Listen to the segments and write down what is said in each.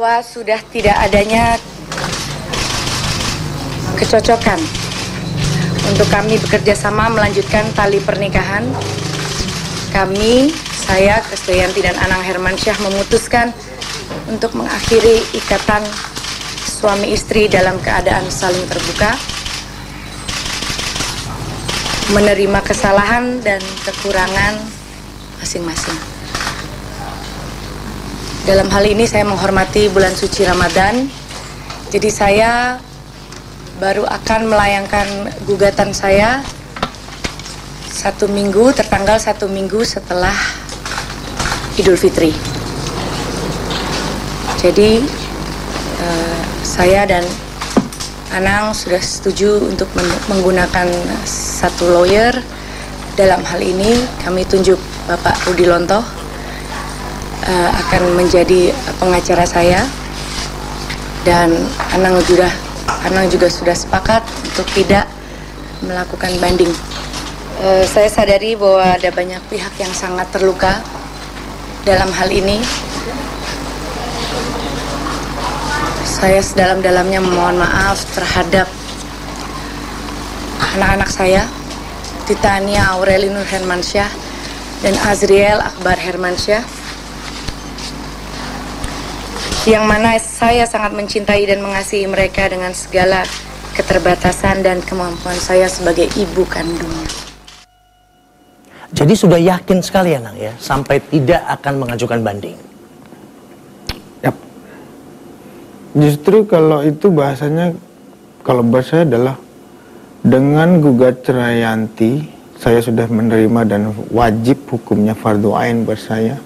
bahwa sudah tidak adanya kecocokan untuk kami bekerja sama melanjutkan tali pernikahan. Kami, saya, Krisdayanti dan Anang Hermansyah memutuskan untuk mengakhiri ikatan suami istri dalam keadaan saling terbuka, menerima kesalahan dan kekurangan masing-masing. Dalam hal ini saya menghormati bulan suci Ramadan, jadi saya baru akan melayangkan gugatan saya tertanggal 1 minggu setelah Idul Fitri. Jadi saya dan Anang sudah setuju untuk menggunakan satu lawyer. Dalam hal ini kami tunjuk Bapak Rudi Lontoh akan menjadi pengacara saya, dan Anang juga sudah sepakat untuk tidak melakukan banding. Saya sadari bahwa ada banyak pihak yang sangat terluka dalam hal ini. Saya sedalam-dalamnya memohon maaf terhadap anak-anak saya, Titania Aureli Nur Hermansyah dan Azriel Akbar Hermansyah, yang mana saya sangat mencintai dan mengasihi mereka dengan segala keterbatasan dan kemampuan saya sebagai ibu kandungnya. Jadi sudah yakin sekali ya, Nang, ya, sampai tidak akan mengajukan banding. Yap. Justru kalau itu bahasanya, kalau bahasa adalah dengan gugat cerai Yanti, saya sudah menerima dan wajib hukumnya fardhu ain buat saya.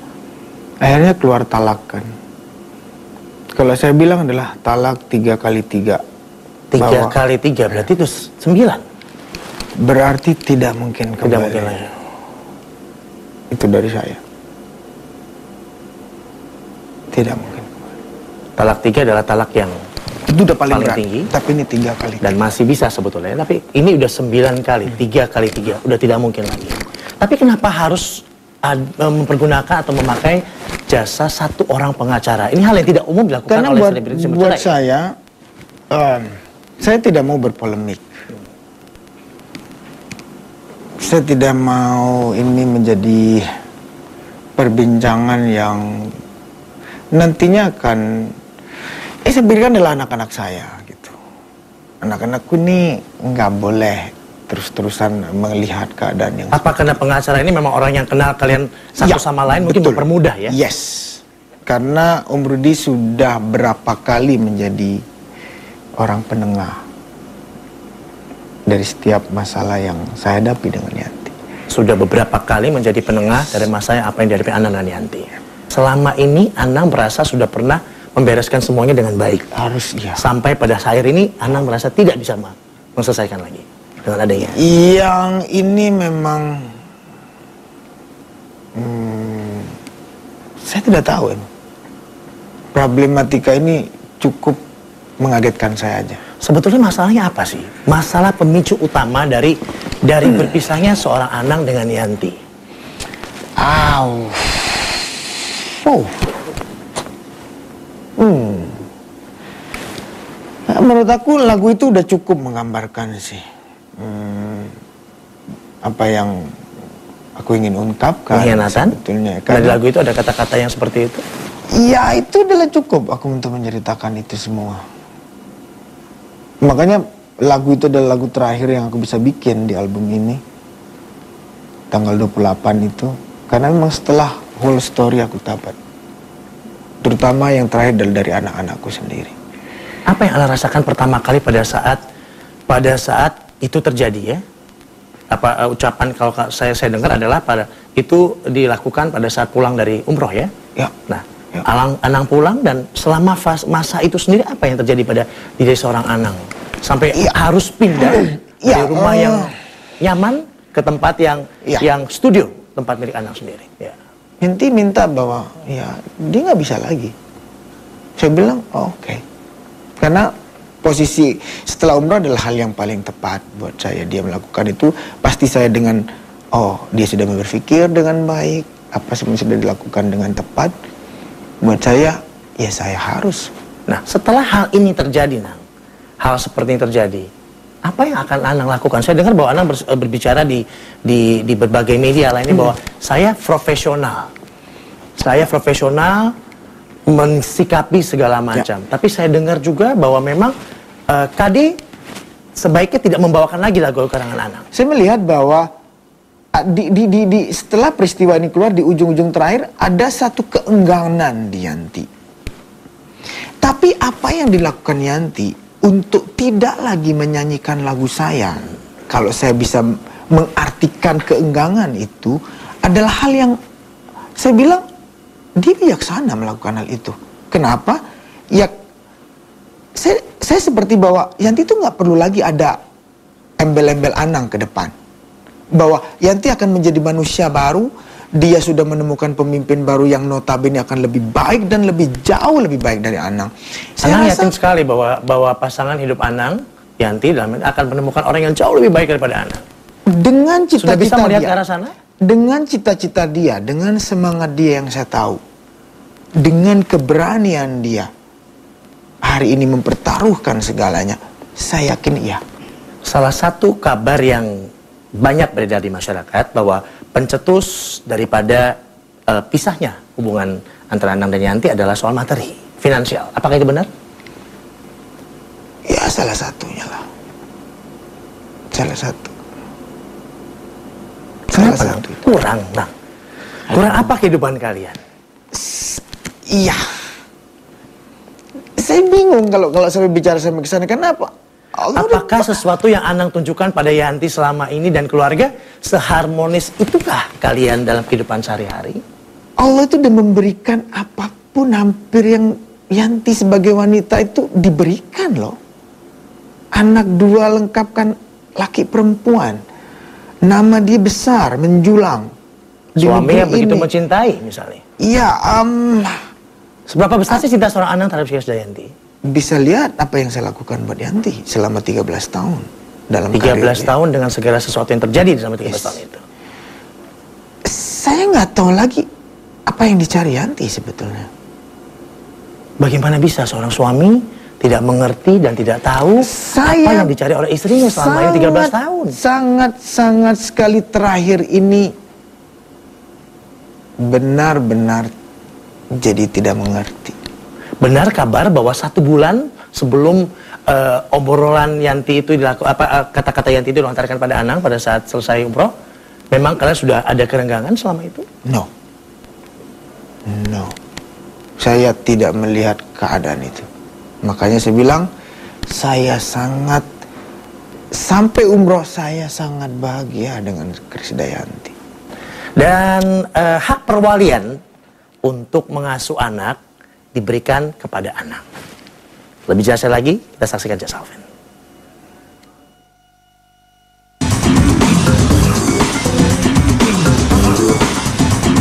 Akhirnya keluar talakan. Kalau saya bilang adalah talak 3 kali 3. 3 kali 3 berarti itu 9. Berarti tidak mungkin kembali. Tidak mungkin lagi. Itu dari saya. Tidak mungkin. Talak 3 adalah talak yang itu udah paling berat, tinggi. Tapi ini 3 kali. Dan masih bisa sebetulnya. Tapi ini udah 9 kali. 3 kali 3. Udah tidak mungkin lagi. Tapi kenapa harus mempergunakan atau memakai jasa satu orang pengacara? Ini hal yang tidak umum dilakukan oleh selebritis yang buat bercerai. Saya tidak mau berpolemik. Saya tidak mau ini menjadi perbincangan yang nantinya akan saya pikirkan adalah anak-anak saya gitu. Anak-anakku ini nggak boleh terus-terusan melihat keadaan yang... Apa karena pengacara ini memang orang yang kenal kalian satu sama lain, mungkin mempermudah ya? Yes. Karena Om Rudi sudah berapa kali menjadi orang penengah dari setiap masalah yang saya hadapi dengan Yanti. Sudah beberapa kali menjadi penengah dari masalah apa yang dihadapi Anang dan Yanti. Selama ini Anang merasa sudah pernah membereskan semuanya dengan baik. Harus, iya. Sampai pada akhir ini Anang merasa tidak bisa menyelesaikan lagi dengan adanya. Yang ini memang saya tidak tahu ini. Problematika ini cukup mengagetkan saya aja. Sebetulnya masalahnya apa sih? Masalah pemicu utama dari berpisahnya seorang Anang dengan Yanti. Menurut aku lagu itu udah cukup menggambarkan sih apa yang aku ingin ungkapkan. Pengkhianatan? Sebetulnya. Karena di lagu itu ada kata-kata yang seperti itu. Ya itu adalah cukup aku untuk menceritakan itu semua. Makanya lagu itu adalah lagu terakhir yang aku bisa bikin di album ini. Tanggal 28 itu. Karena memang setelah whole story aku tabat. Terutama yang terakhir dari anak-anakku sendiri. Apa yang Anda rasakan pertama kali pada saat itu terjadi ya? Apa ucapan kalau saya dengar adalah itu dilakukan pada saat pulang dari umroh ya? Ya. Nah, ya. Anang pulang dan selama masa itu sendiri apa yang terjadi pada diri seorang Anang? Sampai harus pindah dari rumah yang nyaman ke tempat yang studio, tempat milik Anang sendiri. Ya. Yanti minta bahwa dia nggak bisa lagi. Saya bilang oke. Karena posisi setelah umrah adalah hal yang paling tepat buat saya. Dia melakukan itu pasti saya dengan dia sudah berpikir dengan baik, apa semua sudah dilakukan dengan tepat. Buat saya ya saya harus. Nah, setelah hal ini terjadi, Nang, hal seperti ini terjadi, apa yang akan Anang lakukan? Saya dengar bahwa Anang berbicara di berbagai media lainnya bahwa saya profesional mensikapi segala macam. Ya. Tapi saya dengar juga bahwa memang Kade sebaiknya tidak membawakan lagi lagu karangan Anang. Saya melihat bahwa setelah peristiwa ini keluar di ujung-ujung terakhir ada satu keengganan di Yanti. Tapi apa yang dilakukan Yanti untuk tidak lagi menyanyikan lagu saya, kalau saya bisa mengartikan keenggangan itu adalah hal yang saya bilang dia bijaksana melakukan hal itu. Kenapa? Ya saya seperti bahwa Yanti itu nggak perlu lagi ada embel-embel Anang ke depan. Bahwa Yanti akan menjadi manusia baru, dia sudah menemukan pemimpin baru yang notabene akan lebih baik dan jauh lebih baik dari Anang. Anang yakin sekali bahwa pasangan hidup Anang, Yanti, akan menemukan orang yang jauh lebih baik daripada Anang. Dengan cita-cita sudah bisa melihat dia, ke arah sana? Dengan cita-cita dia, dengan semangat dia yang saya tahu, dengan keberanian dia, hari ini mempertaruhkan segalanya, saya yakin iya. Salah satu kabar yang banyak beredar di masyarakat bahwa pencetus daripada pisahnya hubungan antara Anang dan Yanti adalah soal materi, finansial. Apakah itu benar? Ya, salah satunya lah. Salah satu. Kenapa, Nang? Kurang, Nang. Kurang apa kehidupan kalian? Iya. Saya bingung kalau saya bicara sampai ke sana. Kenapa? Apakah sesuatu yang Anang tunjukkan pada Yanti selama ini dan keluarga seharmonis itukah kalian dalam kehidupan sehari-hari? Allah itu udah memberikan apapun hampir yang Yanti sebagai wanita itu diberikan loh. Anak dua lengkapkan laki perempuan. Nama dia besar, menjulang. Suami yang begitu mencintai misalnya. Iya, seberapa besar sih cinta seorang Anang terhadap Yanti? Bisa lihat apa yang saya lakukan buat Yanti selama 13 tahun dalam 13 tahun dengan segala sesuatu yang terjadi selama 13 tahun itu. Saya nggak tahu lagi apa yang dicari Yanti sebetulnya. Bagaimana bisa seorang suami tidak mengerti dan tidak tahu apa yang dicari oleh istrinya selama ini 13 tahun? Sangat sekali terakhir ini benar-benar jadi tidak mengerti. Benar kabar bahwa 1 bulan sebelum obrolan Yanti itu kata-kata Yanti itu dilontarkan pada Anang pada saat selesai umroh, memang kalian sudah ada kerenggangan selama itu? No. Saya tidak melihat keadaan itu. Makanya saya bilang, saya sampai umroh saya sangat bahagia dengan Krisdayanti. Dan hak perwalian untuk mengasuh anak diberikan kepada Anang. Lebih jelas lagi, kita saksikan Just Alvin.